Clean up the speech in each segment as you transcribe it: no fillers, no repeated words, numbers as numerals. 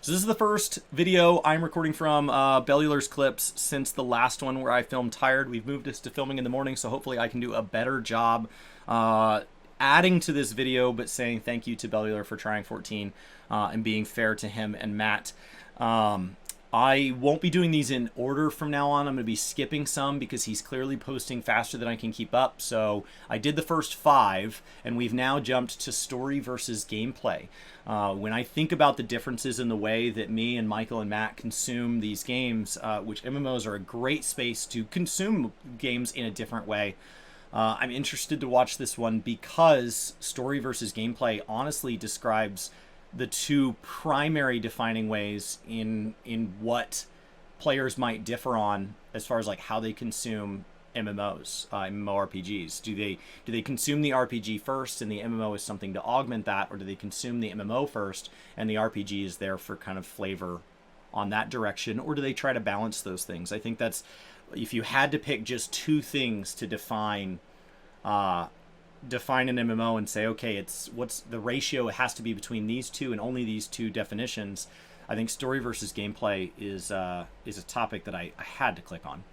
So this is the first video I'm recording from Bellular's Clips since the last one where I filmed tired. We've moved this to filming in the morning, so hopefully I can do a better job adding to this video, but saying thank you to Bellular for trying 14 and being fair to him and Matt. I won't be doing these in order from now on. I'm going to be skipping some because he's clearly posting faster than I can keep up. So I did the first 5, and we've now jumped to story versus gameplay. When I think about the differences in the way that me and Michael and Matt consume these games, which MMOs are a great space to consume games in a different way, I'm interested to watch this one because story versus gameplay honestly describes the two primary defining ways in what players might differ on as far as like how they consume MMOs, MMORPGs. Do they consume the RPG first and the MMO is something to augment that, or do they consume the MMO first and the RPG is there for kind of flavor on that direction, or do they try to balance those things? I think that's, if you had to pick just two things to define an MMO and say, okay, what's the ratio it has to be between these two and only these two definitions, I think story versus gameplay is a topic that I had to click on.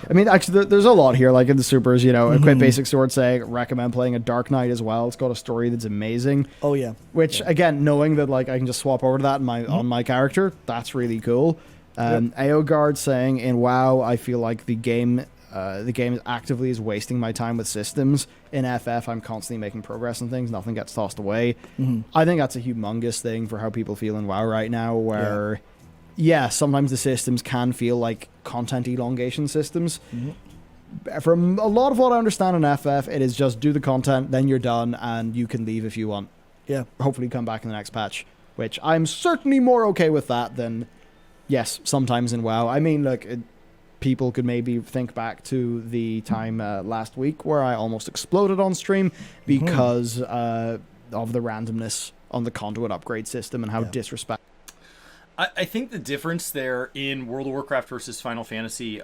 I mean, actually, there's a lot here. Like in the supers, Equip Basic Sword saying recommend playing a Dark Knight as well. It's got a story that's amazing. Oh yeah. Which again, knowing that like I can just swap over to that on my character, that's really cool. Aogard saying in WoW, I feel like the game actively is wasting my time with systems. In FF, I'm constantly making progress and things. Nothing gets tossed away. I think that's a humongous thing for how people feel in WoW right now, where sometimes the systems can feel like content elongation systems. From a lot of what I understand in FF, it is just do the content, then you're done, and you can leave if you want. Yeah. Hopefully come back in the next patch, which I'm certainly more okay with that than, yes, sometimes in WoW. I mean, look, people could maybe think back to the time last week where I almost exploded on stream because of the randomness on the conduit upgrade system and how disrespectful. I think the difference there in World of Warcraft versus Final Fantasy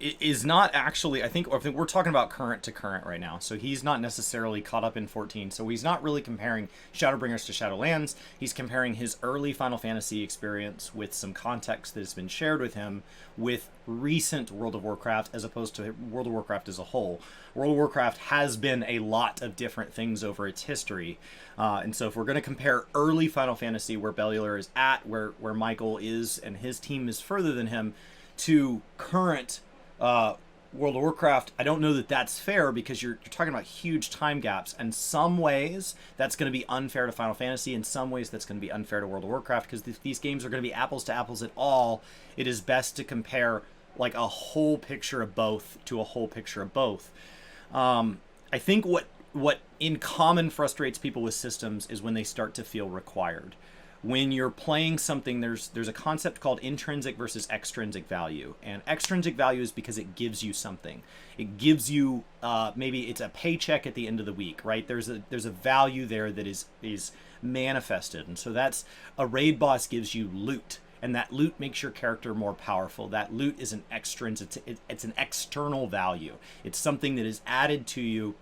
is not actually, I think we're talking about current to current right now. So he's not necessarily caught up in 14. So he's not really comparing Shadowbringers to Shadowlands. He's comparing his early Final Fantasy experience with some context that has been shared with him with recent World of Warcraft as opposed to World of Warcraft as a whole. World of Warcraft has been a lot of different things over its history. And so if we're going to compare early Final Fantasy, where Bellular is at, where Michael is and his team is further than him, to current World of Warcraft, I don't know that that's fair because you're talking about huge time gaps. And some ways that's going to be unfair to Final Fantasy. In some ways that's going to be unfair to World of Warcraft because if these games are going to be apples to apples at all, it is best to compare like a whole picture of both to a whole picture of both. I think what in common frustrates people with systems is when they start to feel required. When you're playing something, there's a concept called intrinsic versus extrinsic value. And extrinsic value is because it gives you something. It gives you, maybe it's a paycheck at the end of the week, right? There's a value there that is manifested. And so that's, a raid boss gives you loot. And that loot makes your character more powerful. That loot is an extrinsic, it's an external value. It's something that is added to you,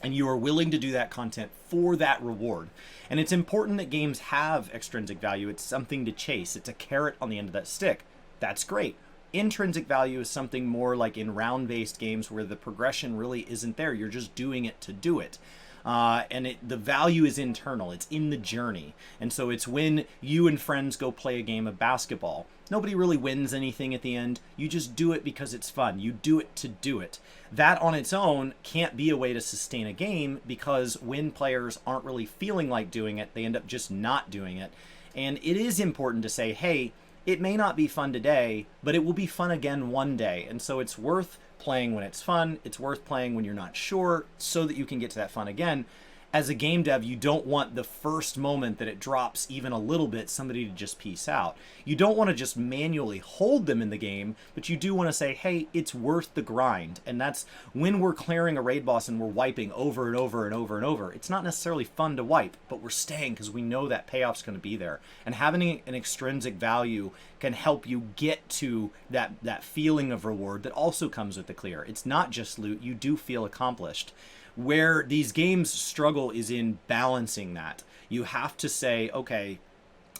and you are willing to do that content for that reward. And it's important that games have extrinsic value. It's something to chase. It's a carrot on the end of that stick. That's great. Intrinsic value is something more like in round-based games where the progression really isn't there. You're just doing it to do it. And the value is internal. It's in the journey. And so it's when you and friends go play a game of basketball. Nobody really wins anything at the end. You just do it because it's fun. You do it to do it. That on its own can't be a way to sustain a game because when players aren't really feeling like doing it, they end up just not doing it. And it is important to say, hey, it may not be fun today, but it will be fun again one day. And so it's worth playing when it's fun. It's worth playing when you're not sure so that you can get to that fun again. As a game dev, you don't want the first moment that it drops even a little bit somebody to just peace out. You don't want to just manually hold them in the game, but you do want to say, hey, it's worth the grind. And that's when we're clearing a raid boss and we're wiping over and over and over and over. It's not necessarily fun to wipe, but we're staying because we know that payoff's going to be there. And having an extrinsic value can help you get to that feeling of reward that also comes with the clear. It's not just loot. You do feel accomplished. Where these games struggle is in balancing that. You have to say, okay,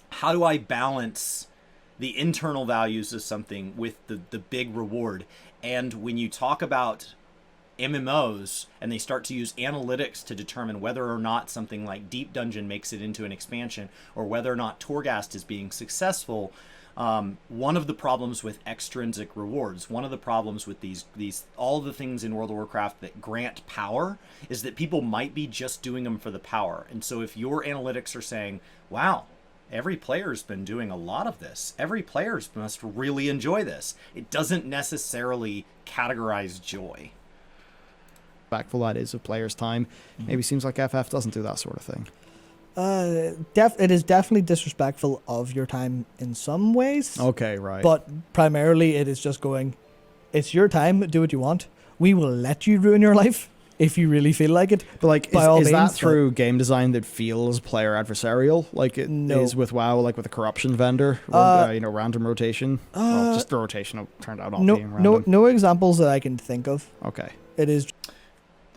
how do I balance the internal values of something with the big reward? And when you talk about MMOs and they start to use analytics to determine whether or not something like Deep Dungeon makes it into an expansion, or whether or not Torghast is being successful, one of the problems with extrinsic rewards, one of the problems with these all the things in World of Warcraft that grant power, is that people might be just doing them for the power. And so if your analytics are saying, wow, every player's been doing a lot of this, every player must really enjoy this, it doesn't necessarily categorize joy. Respectful that is of players' time. Maybe seems like FF doesn't do that sort of thing. It is definitely disrespectful of your time in some ways. Okay, right. But primarily it is just going, it's your time, do what you want. We will let you ruin your life if you really feel like it. But like, by all is that means, through game design that feels player adversarial, like it is with WoW, like with a corruption vendor, or, random rotation? Well, just the rotation turned out not being random. No examples that I can think of. Okay. It is.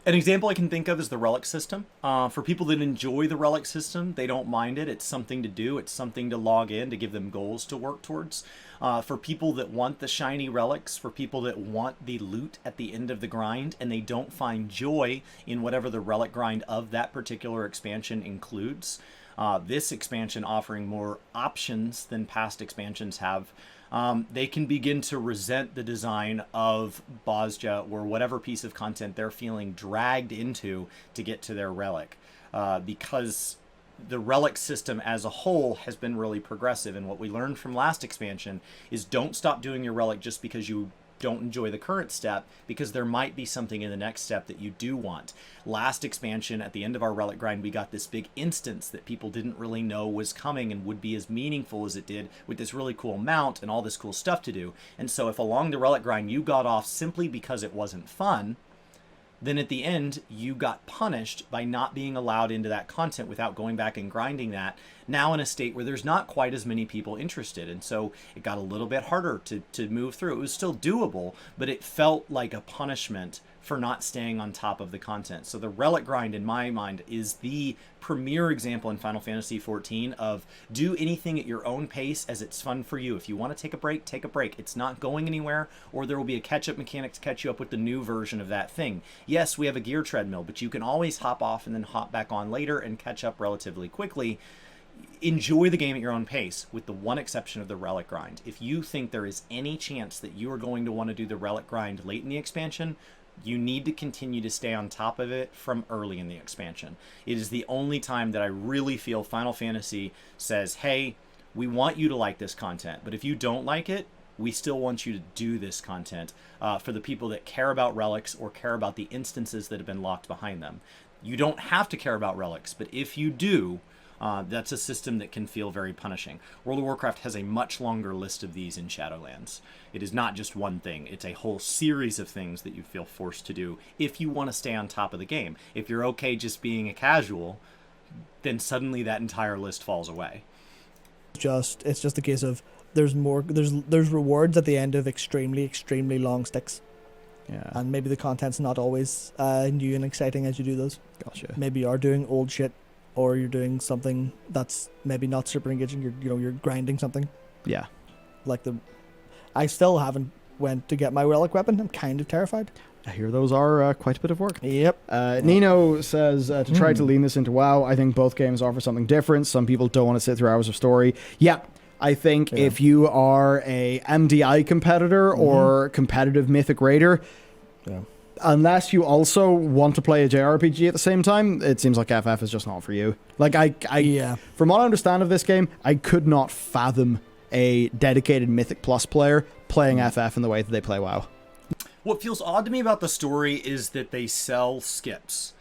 An example I can think of is the relic system. For people that enjoy the relic system, they don't mind it. It's something to do. It's something to log in, to give them goals to work towards. For people that want the shiny relics, for people that want the loot at the end of the grind, and they don't find joy in whatever the relic grind of that particular expansion includes, this expansion offering more options than past expansions have, they can begin to resent the design of Bozja or whatever piece of content they're feeling dragged into to get to their relic, because the relic system as a whole has been really progressive. And what we learned from last expansion is don't stop doing your relic just because you don't enjoy the current step, because there might be something in the next step that you do want. Last expansion, at the end of our relic grind, we got this big instance that people didn't really know was coming and would be as meaningful as it did, with this really cool mount and all this cool stuff to do. And so if along the relic grind you got off simply because it wasn't fun, then at the end you got punished by not being allowed into that content without going back and grinding that, now in a state where there's not quite as many people interested. And so it got a little bit harder to move through. It was still doable, but it felt like a punishment for not staying on top of the content. So the relic grind, in my mind, is the premier example in Final Fantasy XIV of do anything at your own pace as it's fun for you. If you want to take a break, take a break. It's not going anywhere, or there will be a catch-up mechanic to catch you up with the new version of that thing. Yes, we have a gear treadmill, but you can always hop off and then hop back on later and catch up relatively quickly. Enjoy the game at your own pace, with the one exception of the relic grind. If you think there is any chance that you are going to want to do the relic grind late in the expansion, you need to continue to stay on top of it from early in the expansion. It is the only time that I really feel Final Fantasy says, hey, we want you to like this content, but if you don't like it, we still want you to do this content for the people that care about relics or care about the instances that have been locked behind them. You don't have to care about relics, but if you do, that's a system that can feel very punishing. World of Warcraft has a much longer list of these in Shadowlands. It is not just one thing. It's a whole series of things that you feel forced to do if you want to stay on top of the game. If you're okay just being a casual, then suddenly that entire list falls away. It's just a case of there's rewards at the end of extremely long sticks. Yeah. And maybe the content's not always new and exciting as you do those. Gotcha. Maybe you are doing old shit, or you're doing something that's maybe not super engaging. You're grinding something. Yeah. I still haven't went to get my relic weapon. I'm kind of terrified. I hear those are quite a bit of work. Yep. Nino says, to try to lean this into WoW, I think both games offer something different. Some people don't want to sit through hours of story. Yeah. I think if you are a MDI competitor or competitive Mythic Raider, unless you also want to play a JRPG at the same time, it seems like FF is just not for you. Like, from what I understand of this game, I could not fathom a dedicated Mythic Plus player playing FF in the way that they play WoW. What feels odd to me about the story is that they sell skips.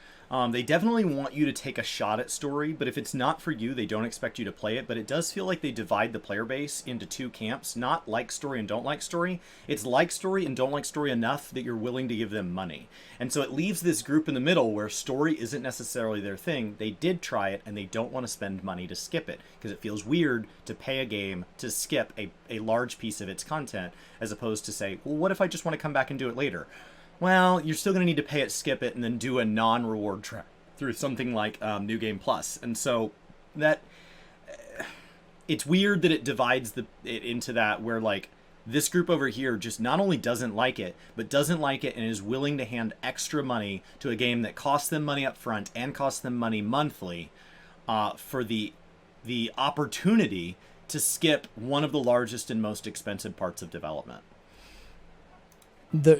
They definitely want you to take a shot at story, but if it's not for you, they don't expect you to play it. But it does feel like they divide the player base into two camps, not like story and don't like story. It's like story and don't like story enough that you're willing to give them money. And so it leaves this group in the middle where story isn't necessarily their thing. They did try it, and they don't want to spend money to skip it, because it feels weird to pay a game to skip a large piece of its content, as opposed to say, well, what if I just want to come back and do it later? well, you're still going to need to pay it, skip it, and then do a non-reward track through something like New Game Plus. And so that it's weird that it divides it into that, where like this group over here just not only doesn't like it, but doesn't like it and is willing to hand extra money to a game that costs them money up front and costs them money monthly for the opportunity to skip one of the largest and most expensive parts of development.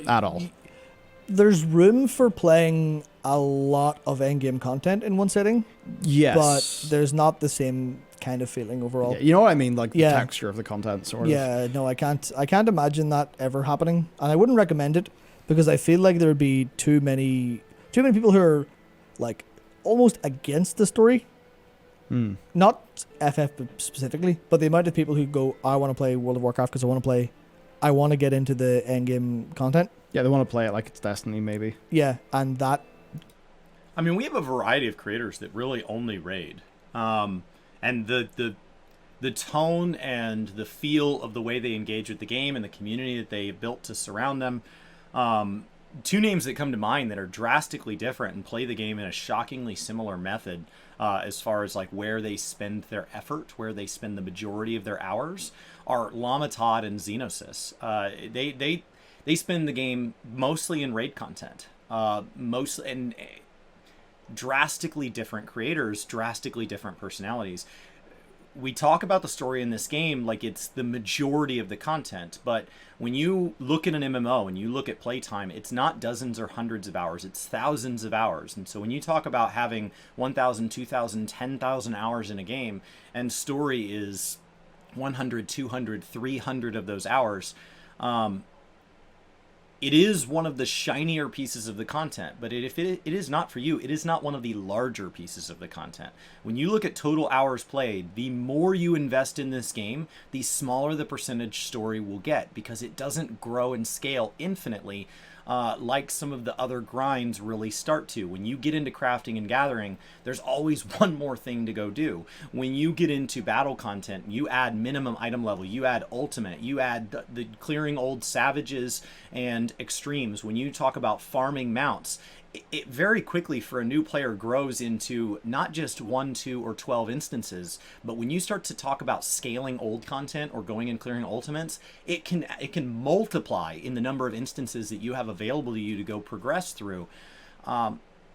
At all. There's room for playing a lot of endgame content in one sitting. Yes. But there's not the same kind of feeling overall. Yeah, you know what I mean? Like the Yeah. texture of the content, sort of. Yeah, no, I can't imagine that ever happening. And I wouldn't recommend it because I feel like there would be too many people who are like almost against the story. Not FF specifically, but the amount of people who go, I want to play World of Warcraft because I want to get into the endgame content. Yeah, they want to play it like it's Destiny, maybe. Yeah, and that... I mean, we have a variety of creators that really only raid. And the tone and the feel of the way they engage with the game and the community that they built to surround them. Two names that come to mind that are drastically different and play the game in a shockingly similar method as far as like where they spend their effort, where they spend the majority of their hours, are Llama Todd and Xenosis. They spend the game mostly in raid content, mostly and drastically different creators, drastically different personalities. We talk about the story in this game like it's the majority of the content, but when you look at an MMO and you look at playtime, it's not dozens or hundreds of hours, it's thousands of hours. And so when you talk about having 1,000, 2,000, 10,000 hours in a game, and story is 100, 200, 300 of those hours, it is one of the shinier pieces of the content, but if it is not for you, it is not one of the larger pieces of the content. When you look at total hours played, the more you invest in this game, the smaller the percentage story will get, because it doesn't grow and scale infinitely like some of the other grinds really start to. When you get into crafting and gathering, there's always one more thing to go do. When you get into battle content, you add minimum item level, you add ultimate, you add the clearing old savages and extremes. When you talk about farming mounts, it very quickly for a new player grows into not just 1, 2, or 12 instances, but when you start to talk about scaling old content or going and clearing ultimates, it can multiply in the number of instances that you have available to you to go progress through.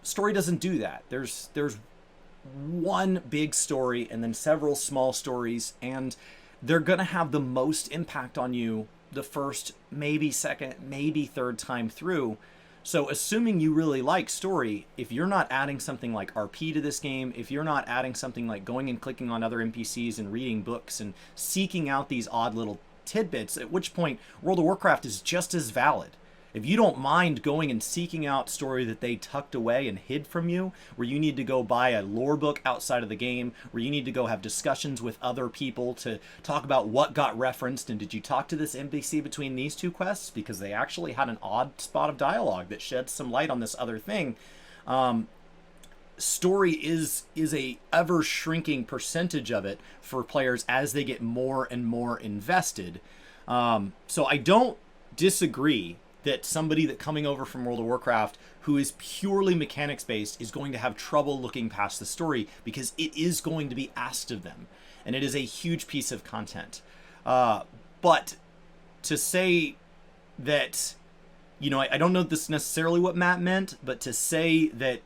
Story doesn't do that. There's one big story and then several small stories, and they're gonna have the most impact on you the first, maybe second, maybe third time through. So assuming you really like story, if you're not adding something like RP to this game, if you're not adding something like going and clicking on other NPCs and reading books and seeking out these odd little tidbits, at which point World of Warcraft is just as valid. If you don't mind going and seeking out story that they tucked away and hid from you, where you need to go buy a lore book outside of the game, where you need to go have discussions with other people to talk about what got referenced and did you talk to this NPC between these two quests because they actually had an odd spot of dialogue that sheds some light on this other thing. Story is a ever shrinking percentage of it for players as they get more and more invested. So I don't disagree that somebody that coming over from World of Warcraft who is purely mechanics based is going to have trouble looking past the story, because it is going to be asked of them and it is a huge piece of content. But to say that, you know, I don't know if this is necessarily what Matt meant, but to say that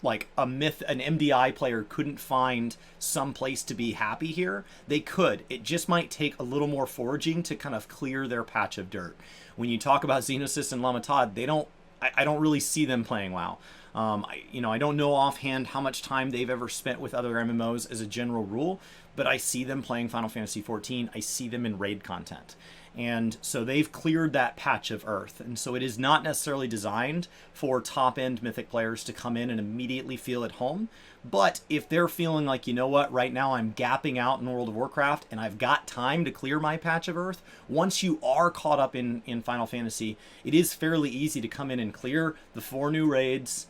like an MDI player couldn't find some place to be happy here, they could. It just might take a little more foraging to kind of clear their patch of dirt. When you talk about Xenosis and Llama Todd, I don't really see them playing WoW. I don't know offhand how much time they've ever spent with other MMOs as a general rule, but I see them playing Final Fantasy XIV. I see them in raid content. And so they've cleared that patch of earth. And so it is not necessarily designed for top-end Mythic players to come in and immediately feel at home. But if they're feeling like, you know what, right now I'm gapping out in World of Warcraft and I've got time to clear my patch of earth, once you are caught up in Final Fantasy, it is fairly easy to come in and clear the 4 new raids,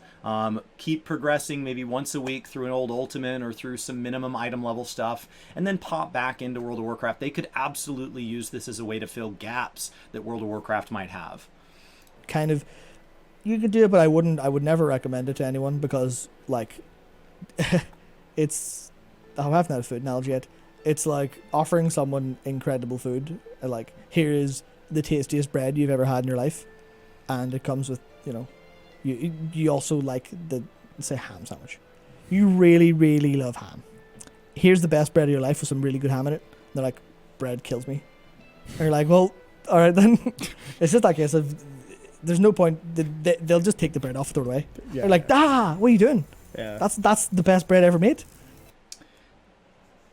keep progressing maybe once a week through an old ultimate or through some minimum item level stuff, and then pop back into World of Warcraft. They could absolutely use this as a way to fill gaps that World of Warcraft might have. kind of, you could do it, but I would never recommend it to anyone because, like, it's, I haven't had a food analogy yet. It's like offering someone incredible food, like, here is the tastiest bread you've ever had in your life, and it comes with, you know, you also like the, say, ham sandwich. You really, really love ham. Here's the best bread of your life with some really good ham in it. And they're like, bread kills me. And you're like, well, all right then. It's just that case of, there's no point. They'll just take the bread off, throw it away. Yeah. They're like, what are you doing? Yeah. That's the best bread ever made.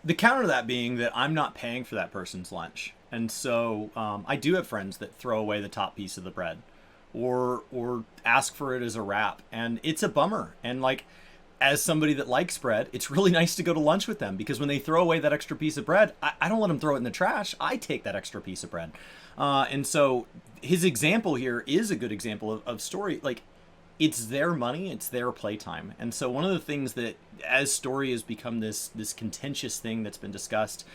The counter to that being that I'm not paying for that person's lunch. And so I do have friends that throw away the top piece of the bread or ask for it as a wrap. And it's a bummer. And like, as somebody that likes bread, it's really nice to go to lunch with them, because when they throw away that extra piece of bread, I don't let them throw it in the trash. I take that extra piece of bread. And so his example here is a good example of story. Like, it's their money, it's their playtime. And so one of the things that, as story has become this contentious thing that's been discussed,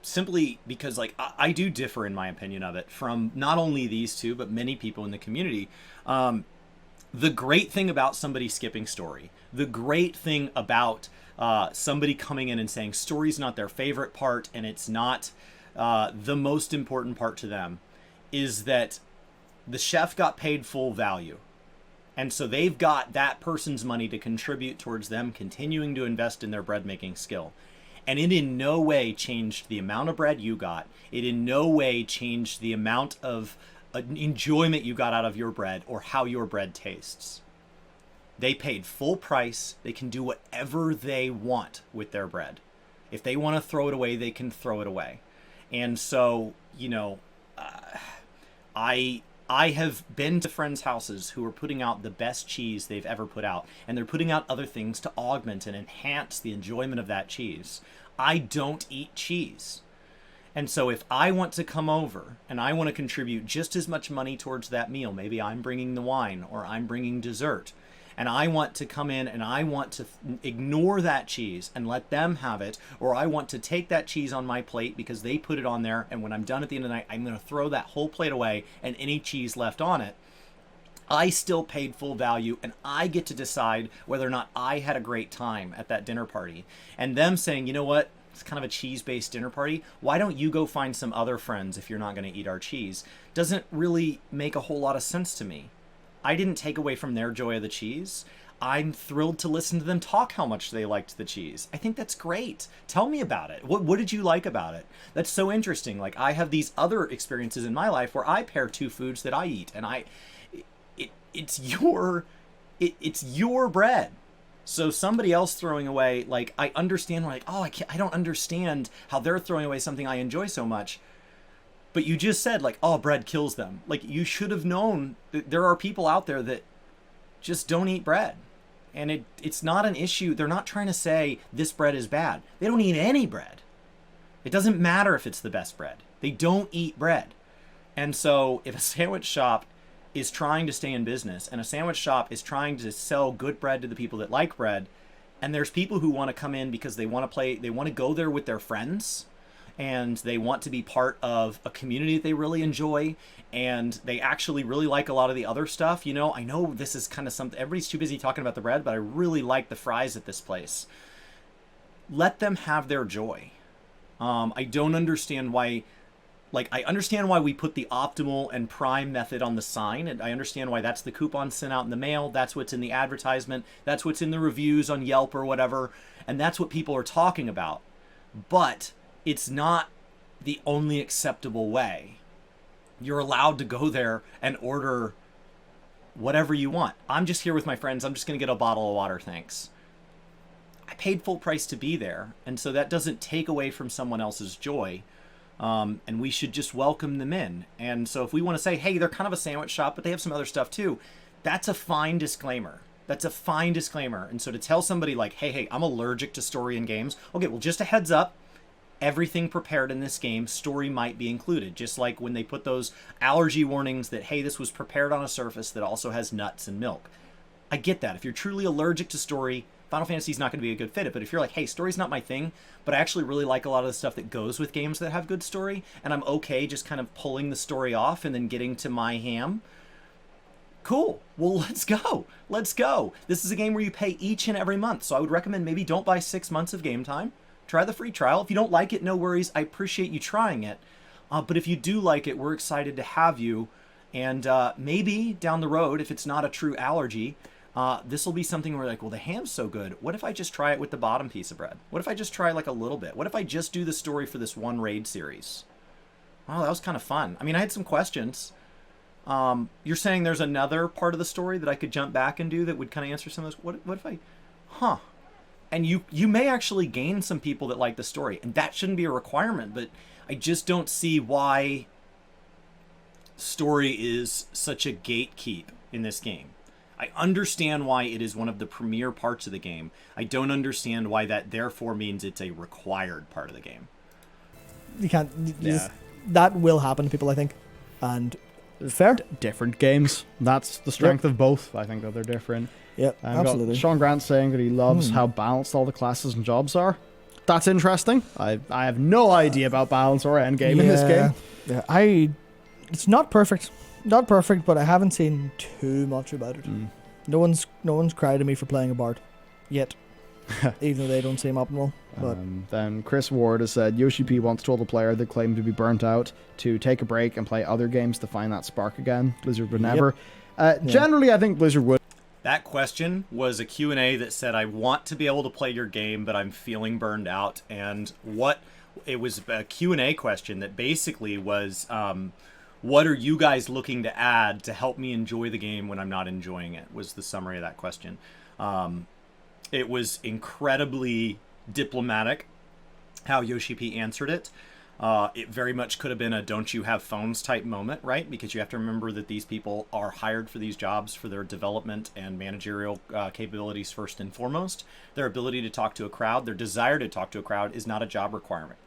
simply because, like, I do differ in my opinion of it from not only these two, but many people in the community. The great thing about somebody skipping story, the great thing about somebody coming in and saying story's not their favorite part and it's not the most important part to them, is that the chef got paid full value. And so they've got that person's money to contribute towards them continuing to invest in their bread making skill. And it in no way changed the amount of bread you got. It in no way changed the amount of enjoyment you got out of your bread or how your bread tastes. They paid full price. They can do whatever they want with their bread. If they want to throw it away, they can throw it away. And so, you know, I have been to friends' houses who are putting out the best cheese they've ever put out, and they're putting out other things to augment and enhance the enjoyment of that cheese. I don't eat cheese. And so if I want to come over and I want to contribute just as much money towards that meal, maybe I'm bringing the wine or I'm bringing dessert, and I want to come in and I want to ignore that cheese and let them have it, or I want to take that cheese on my plate because they put it on there, and when I'm done at the end of the night, I'm going to throw that whole plate away and any cheese left on it, I still paid full value, and I get to decide whether or not I had a great time at that dinner party. And them saying, you know what, it's kind of a cheese-based dinner party, why don't you go find some other friends if you're not going to eat our cheese, doesn't really make a whole lot of sense to me. I didn't take away from their joy of the cheese. I'm thrilled to listen to them talk how much they liked the cheese. I think that's great. Tell me about it. What did you like about it? That's so interesting. Like, I have these other experiences in my life where I pair two foods that I eat, and it's your bread. So somebody else throwing away, like, I understand, like, oh, I don't understand how they're throwing away something I enjoy so much. But you just said, like, oh, bread kills them. Like, you should have known that there are people out there that just don't eat bread. And it's not an issue. They're not trying to say this bread is bad. They don't eat any bread. It doesn't matter if it's the best bread. They don't eat bread. And so if a sandwich shop is trying to stay in business, and a sandwich shop is trying to sell good bread to the people that like bread, and there's people who want to come in because they want to go there with their friends, and they want to be part of a community that they really enjoy, and they actually really like a lot of the other stuff. You know, I know this is kind of something, everybody's too busy talking about the bread, but I really like the fries at this place. Let them have their joy. I don't understand why, like, I understand why we put the optimal and prime method on the sign, and I understand why that's the coupon sent out in the mail, that's what's in the advertisement, that's what's in the reviews on Yelp or whatever, and that's what people are talking about. But it's not the only acceptable way. You're allowed to go there and order whatever you want. I'm just here with my friends. I'm just going to get a bottle of water, thanks. I paid full price to be there, and so that doesn't take away from someone else's joy. And we should just welcome them in. And so if we want to say, hey, they're kind of a sandwich shop, but they have some other stuff too, that's a fine disclaimer. That's a fine disclaimer. And so to tell somebody like, hey, I'm allergic to story in games. Okay, well, just a heads up. Everything prepared in this game, story might be included. Just like when they put those allergy warnings that, hey, this was prepared on a surface that also has nuts and milk. I get that. If you're truly allergic to story, Final Fantasy is not going to be a good fit. But if you're like, hey, story's not my thing, but I actually really like a lot of the stuff that goes with games that have good story, and I'm okay just kind of pulling the story off and then getting to my ham, Cool. Well, let's go. Let's go. This is a game where you pay each and every month. So I would recommend maybe don't buy 6 months of game time. Try the free trial. If you don't like it, no worries. I appreciate you trying it. But if you do like it, we're excited to have you. And maybe down the road, if it's not a true allergy, this will be something where like, well, the ham's so good. What if I just try it with the bottom piece of bread? What if I just try like a little bit? What if I just do the story for this one raid series? Oh, that was kind of fun. I mean, I had some questions. You're saying there's another part of the story that I could jump back and do that would kind of answer some of those. What if I, And you may actually gain some people that like the story, and that shouldn't be a requirement, but I just don't see why story is such a gatekeep in this game. I understand why it is one of the premier parts of the game. I don't understand why that therefore means it's a required part of the game. You can't. That will happen to people, I think. And fair. Different games. That's the strength of both. I think that they're different. Yeah, absolutely. Sean Grant saying that he loves how balanced all the classes and jobs are. That's interesting. I have no idea about balance or endgame in this game. Yeah, it's not perfect. Not perfect, but I haven't seen too much about it. No one's cried at me for playing a bard yet, even though they don't seem optimal. But then Chris Ward has said Yoshi P once told a player that claimed to be burnt out to take a break and play other games to find that spark again. Blizzard would never. Generally, I think Blizzard would. That question was a Q&A that said, I want to be able to play your game, but I'm feeling burned out. And it was a Q&A question that basically was, what are you guys looking to add to help me enjoy the game when I'm not enjoying it, was the summary of that question. It was incredibly diplomatic how Yoshi P answered it. It very much could have been a don't you have phones type moment, right? Because you have to remember that these people are hired for these jobs for their development and managerial capabilities first and foremost. Their ability to talk to a crowd, their desire to talk to a crowd is not a job requirement.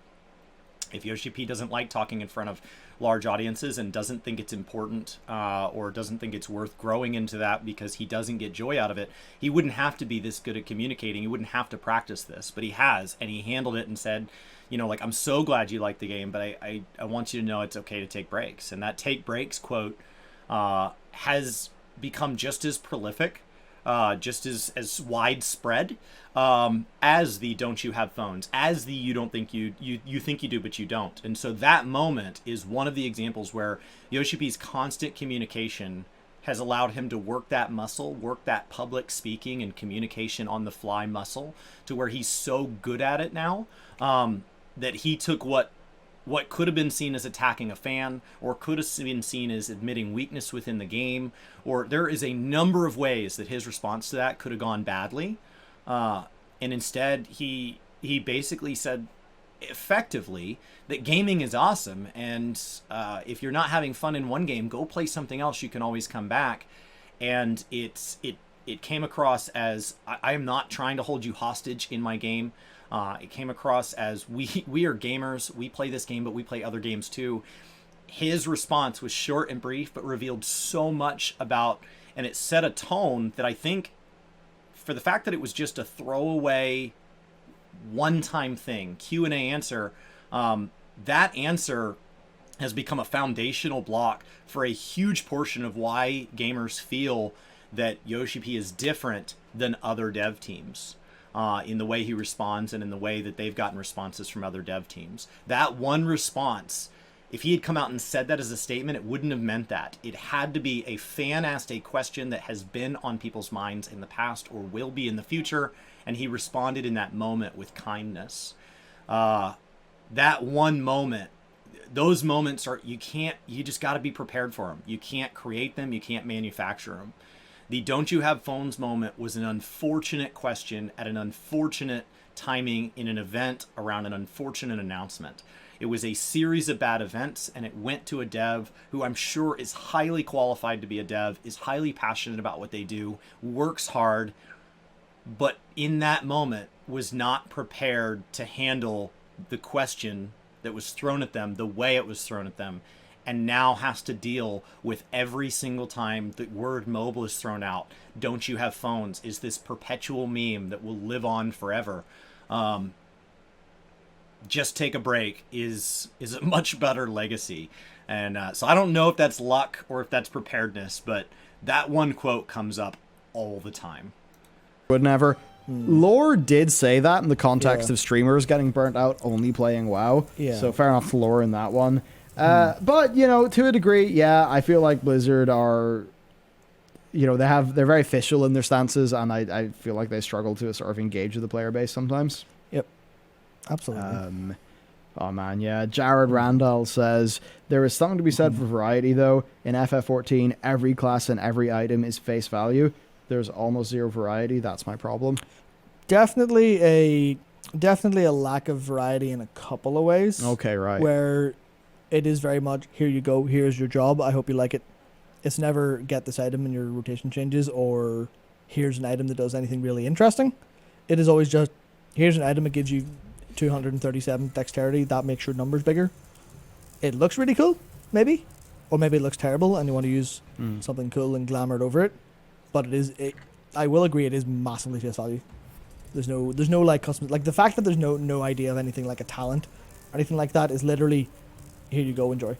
If Yoshi P doesn't like talking in front of large audiences and doesn't think it's important or doesn't think it's worth growing into that because he doesn't get joy out of it, he wouldn't have to be this good at communicating. He wouldn't have to practice this, but he has, and he handled it and said, you know, like, I'm so glad you like the game, but I want you to know it's okay to take breaks. And that take breaks quote has become just as prolific, just as widespread as the don't you have phones, as the you don't think you think you do, but you don't. And so that moment is one of the examples where Yoshi P's constant communication has allowed him to work that muscle, work that public speaking and communication on the fly muscle to where he's so good at it now that he took what could have been seen as attacking a fan, or could have been seen as admitting weakness within the game, or there is a number of ways that his response to that could have gone badly. And instead, he basically said effectively that gaming is awesome, and if you're not having fun in one game, go play something else. You can always come back. And it came across as I am not trying to hold you hostage in my game. It came across as we are gamers. We play this game, but we play other games too. His response was short and brief, but revealed so much about, and it set a tone that I think, for the fact that it was just a throwaway, one-time thing, Q&A answer, that answer has become a foundational block for a huge portion of why gamers feel that Yoshi P is different than other dev teams. In the way he responds and in the way that they've gotten responses from other dev teams. That one response, if he had come out and said that as a statement, it wouldn't have meant that. It had to be a fan asked a question that has been on people's minds in the past or will be in the future, and he responded in that moment with kindness. That one moment, those moments are, you just got to be prepared for them. You can't create them, you can't manufacture them. The don't you have phones moment was an unfortunate question at an unfortunate timing in an event around an unfortunate announcement. It was a series of bad events, and it went to a dev who I'm sure is highly qualified to be a dev, is highly passionate about what they do, works hard, but in that moment was not prepared to handle the question that was thrown at them the way it was thrown at them, and now has to deal with every single time the word mobile is thrown out. Don't you have phones? Is this perpetual meme that will live on forever? Just take a break is a much better legacy. And so I don't know if that's luck or if that's preparedness, but That one quote comes up all the time. Would never. Lore did say that in the context Yeah. of streamers getting burnt out only playing WoW. Yeah. So fair enough to Lore in that one. But, you know, to a degree, yeah, I feel like Blizzard are, you know, they're very official in their stances, and I feel like they struggle to sort of engage with the player base sometimes. Yep. Absolutely. Oh man, yeah. Jared Randall says, there is something to be said for variety, though. In FF14, every class and every item is face value. There's almost zero variety. That's my problem. Definitely a lack of variety in a couple of ways. Okay, right. Where it is very much, here you go, here's your job, I hope you like it. It's never get this item and your rotation changes, or here's an item that does anything really interesting. It is always just, here's an item that gives you 237 dexterity, that makes your numbers bigger. It looks really cool, maybe. Or maybe it looks terrible and you want to use something cool and glamour it over it. But I will agree, it is massively face value. There's no like custom, like the fact that there's no idea of anything like a talent or anything like that is literally, here you go, enjoy.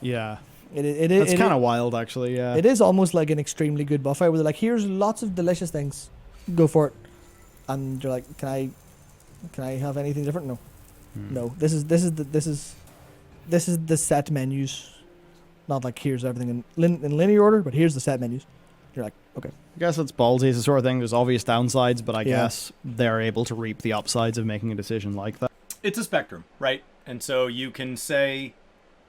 Yeah. It's kind of wild, actually, yeah. It is almost like an extremely good buffet where they're like, here's lots of delicious things, go for it. And you're like, can I have anything different? No. No. This is the set menus. Not like here's everything in linear order, but here's the set menus. You're like, okay. I guess it's ballsy. It's the sort of thing, there's obvious downsides, but I Yeah. guess they're able to reap the upsides of making a decision like that. It's a spectrum, right? And so you can say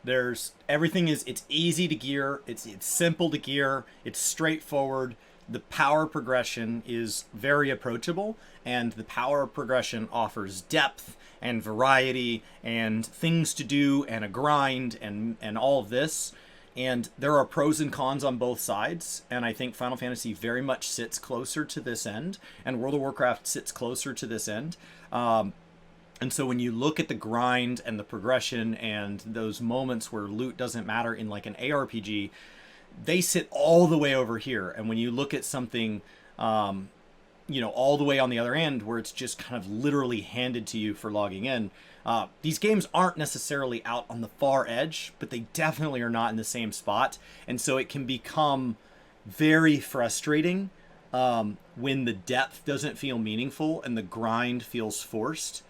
it's easy to gear, it's simple to gear, it's straightforward. The power progression is very approachable, and the power progression offers depth and variety and things to do and a grind and all of this. And there are pros and cons on both sides, and I think Final Fantasy very much sits closer to this end, and World of Warcraft sits closer to this end. And so when you look at the grind and the progression and those moments where loot doesn't matter in like an ARPG, they sit all the way over here. And when you look at something, all the way on the other end where it's just kind of literally handed to you for logging in, these games aren't necessarily out on the far edge, but they definitely are not in the same spot. And so it can become very frustrating when the depth doesn't feel meaningful and the grind feels forced.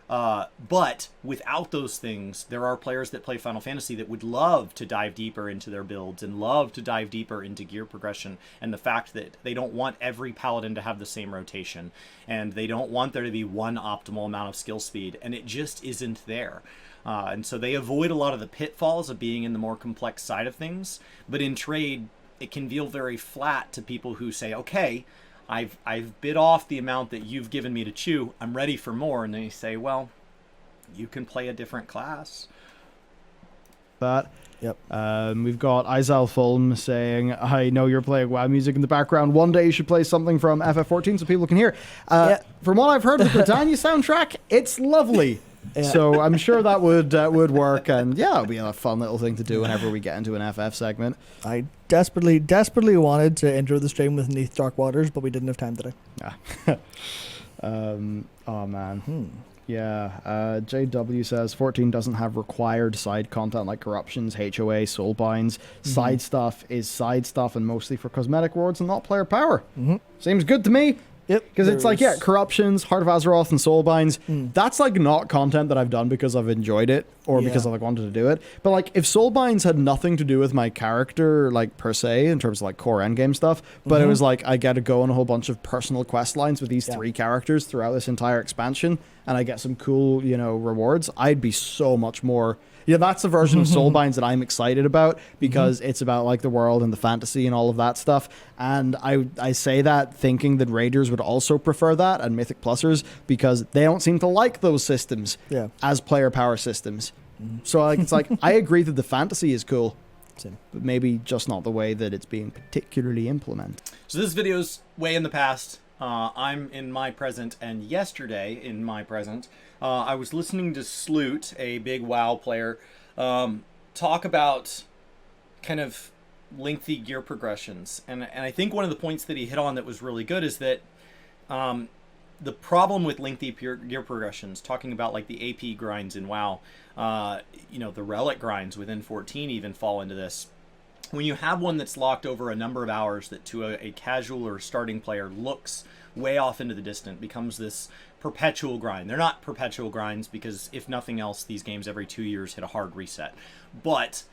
But without those things, there are players that play Final Fantasy that would love to dive deeper into their builds and love to dive deeper into gear progression, and the fact that they don't want every paladin to have the same rotation, and they don't want there to be one optimal amount of skill speed, and it just isn't there. And so they avoid a lot of the pitfalls of being in the more complex side of things, but in trade, it can feel very flat to people who say, okay, I've bit off the amount that you've given me to chew. I'm ready for more. And they say, well, you can play a different class. That. Yep. We've got Izal Fulm saying, I know you're playing WoW music in the background. One day you should play something from FF14 so people can hear. From what I've heard of the Britannia soundtrack, it's lovely. Yeah. So I'm sure that would work, and yeah, it'll be a fun little thing to do whenever we get into an FF segment. I desperately wanted to enter the stream with Neath Dark Waters, but we didn't have time today. Oh man. Yeah. JW says 14 doesn't have required side content like corruptions, HOA, soulbinds. Side stuff is side stuff and mostly for cosmetic rewards and not player power. Seems good to me. Yep. Because it's like, yeah, corruptions, Heart of Azeroth, and soulbinds. That's like not content that I've done because I've enjoyed it or because I like wanted to do it. But like, if soulbinds had nothing to do with my character, like per se, in terms of like core endgame stuff, but it was like I get to go on a whole bunch of personal quest lines with these 3 characters throughout this entire expansion, and I get some cool, rewards, I'd be so much more. Yeah, that's the version of Soulbinds that I'm excited about because it's about like the world and the fantasy and all of that stuff. And I say that thinking that Raiders would also prefer that and Mythic Plusers because they don't seem to like those systems as player power systems. So like, it's like, I agree that the fantasy is cool, but maybe just not the way that it's being particularly implemented. So this video's way in the past. I'm in my present, and yesterday in my present, I was listening to Sloot, a big WoW player, talk about kind of lengthy gear progressions. And I think one of the points that he hit on that was really good is that the problem with lengthy gear progressions, talking about like the AP grinds in WoW, the relic grinds within 14 even fall into this, when you have one that's locked over a number of hours that to a casual or starting player looks way off into the distant, becomes this perpetual grind. They're not perpetual grinds because, if nothing else, these games every 2 years hit a hard reset. But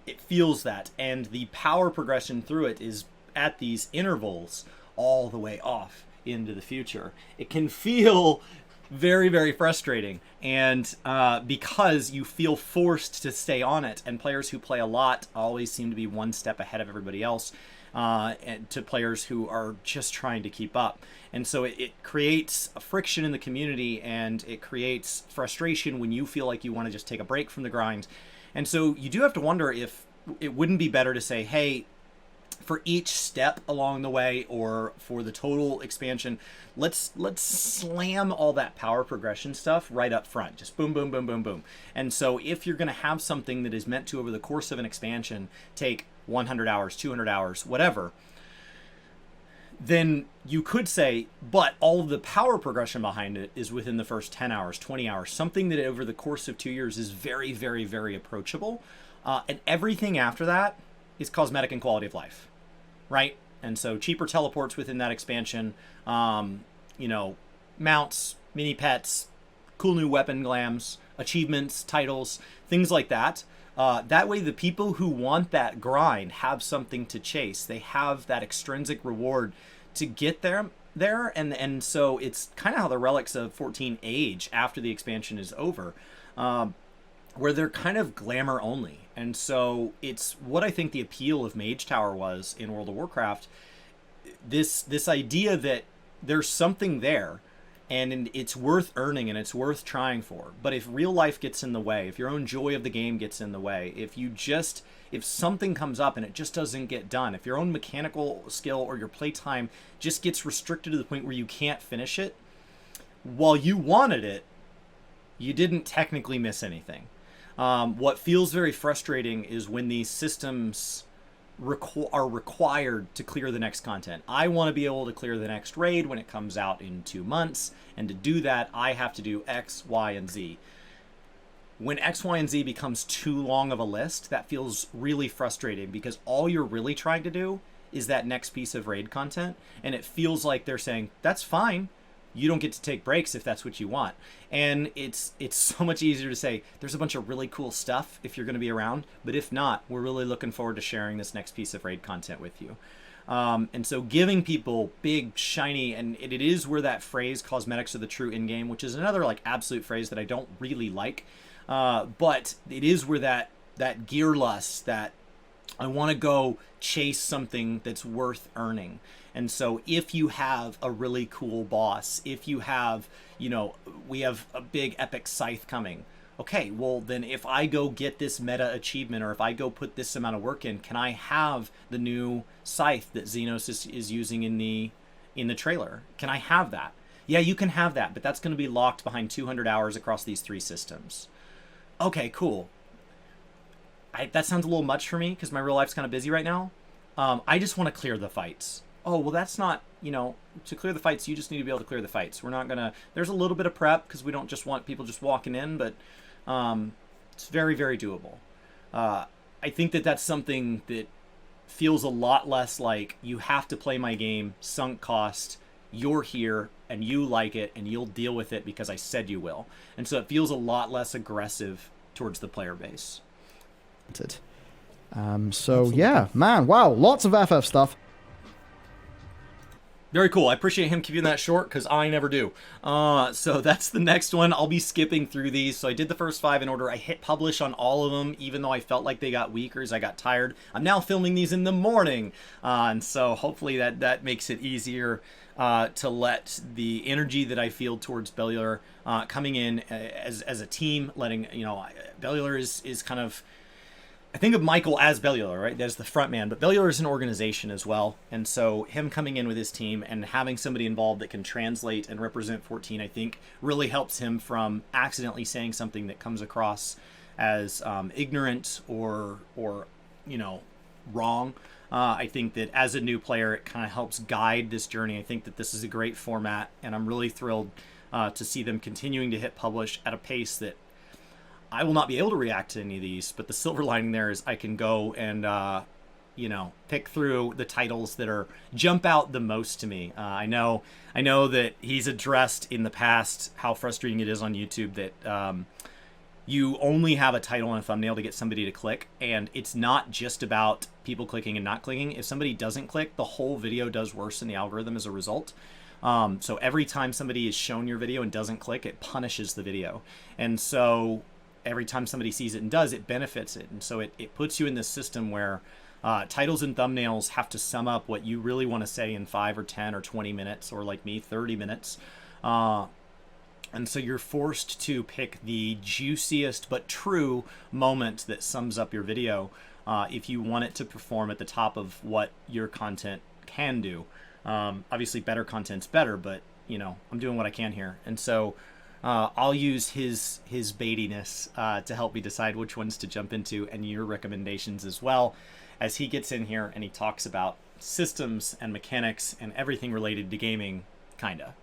it feels that, and the power progression through it is at these intervals all the way off into the future. It can feel very, very frustrating, and because you feel forced to stay on it, and players who play a lot always seem to be one step ahead of everybody else, and to players who are just trying to keep up. And so it creates a friction in the community, and it creates frustration when you feel like you want to just take a break from the grind. And so you do have to wonder if it wouldn't be better to say, hey, for each step along the way, or for the total expansion, let's slam all that power progression stuff right up front. Just boom, boom, boom, boom, boom. And so if you're going to have something that is meant to, over the course of an expansion, take 100 hours, 200 hours, whatever, then you could say, but all of the power progression behind it is within the first 10 hours, 20 hours, something that over the course of 2 years is very, very, very approachable. And everything after that is cosmetic and quality of life, right? And so cheaper teleports within that expansion, mounts, mini pets, cool new weapon glams, achievements, titles, things like that. That way the people who want that grind have something to chase. They have that extrinsic reward to get there. And so it's kind of how the relics of 14 age after the expansion is over, where they're kind of glamour only. And so it's what I think the appeal of Mage Tower was in World of Warcraft. This idea that there's something there, and it's worth earning, and it's worth trying for. But if real life gets in the way, if your own joy of the game gets in the way, if something comes up and it just doesn't get done, if your own mechanical skill or your playtime just gets restricted to the point where you can't finish it, while you wanted it, you didn't technically miss anything. What feels very frustrating is when these systems are required to clear the next content. I want to be able to clear the next raid when it comes out in 2 months, and to do that, I have to do X, Y, and Z. When X, Y, and Z becomes too long of a list, that feels really frustrating, because all you're really trying to do is that next piece of raid content, and it feels like they're saying, that's fine. You don't get to take breaks if that's what you want. And it's so much easier to say, there's a bunch of really cool stuff if you're going to be around, but if not, we're really looking forward to sharing this next piece of raid content with you. And so giving people big, shiny, and it is where that phrase, cosmetics are the true in-game, which is another like absolute phrase that I don't really like, but it is where that gear lust, that I want to go chase something that's worth earning. And so if you have a really cool boss, if you have, we have a big epic scythe coming. Okay, well then if I go get this meta achievement, or if I go put this amount of work in, can I have the new scythe that Xenos is using in the trailer? Can I have that? Yeah, you can have that, but that's going to be locked behind 200 hours across these 3 systems. Okay, cool. That sounds a little much for me because my real life's kind of busy right now. I just want to clear the fights. Oh, well, that's not, to clear the fights, you just need to be able to clear the fights. We're not going to, there's a little bit of prep because we don't just want people just walking in, but it's very, very doable. I think that that's something that feels a lot less like you have to play my game, sunk cost, you're here, and you like it, and you'll deal with it because I said you will. And so it feels a lot less aggressive towards the player base. That's it. Yeah, man, wow, lots of FF stuff. Very cool. I appreciate him keeping that short because I never do. So that's the next one. I'll be skipping through these. So I did the first 5 in order. I hit publish on all of them, even though I felt like they got weaker as I got tired. I'm now filming these in the morning. And so hopefully that makes it easier to let the energy that I feel towards Bellular coming in as a team, letting, Bellular is kind of, I think of Michael as Bellular, right? That's the front man, but Bellular is an organization as well. And so him coming in with his team and having somebody involved that can translate and represent 14, I think really helps him from accidentally saying something that comes across as ignorant or wrong. I think that as a new player, it kind of helps guide this journey. I think that this is a great format, and I'm really thrilled to see them continuing to hit publish at a pace that I will not be able to react to any of these, but the silver lining there is I can go and pick through the titles that are jump out the most to me. I know that he's addressed in the past how frustrating it is on YouTube that you only have a title and a thumbnail to get somebody to click, and it's not just about people clicking and not clicking. If somebody doesn't click, the whole video does worse in the algorithm as a result. So every time somebody is shown your video and doesn't click, it punishes the video. And so every time somebody sees it and does, it benefits it. And so it puts you in this system where titles and thumbnails have to sum up what you really want to say in 5 or 10 or 20 minutes, or like me, 30 minutes. And so you're forced to pick the juiciest but true moment that sums up your video if you want it to perform at the top of what your content can do. Obviously, better content's better, but I'm doing what I can here. And so I'll use his baitiness to help me decide which ones to jump into, and your recommendations as well, as he gets in here and he talks about systems and mechanics and everything related to gaming, kinda.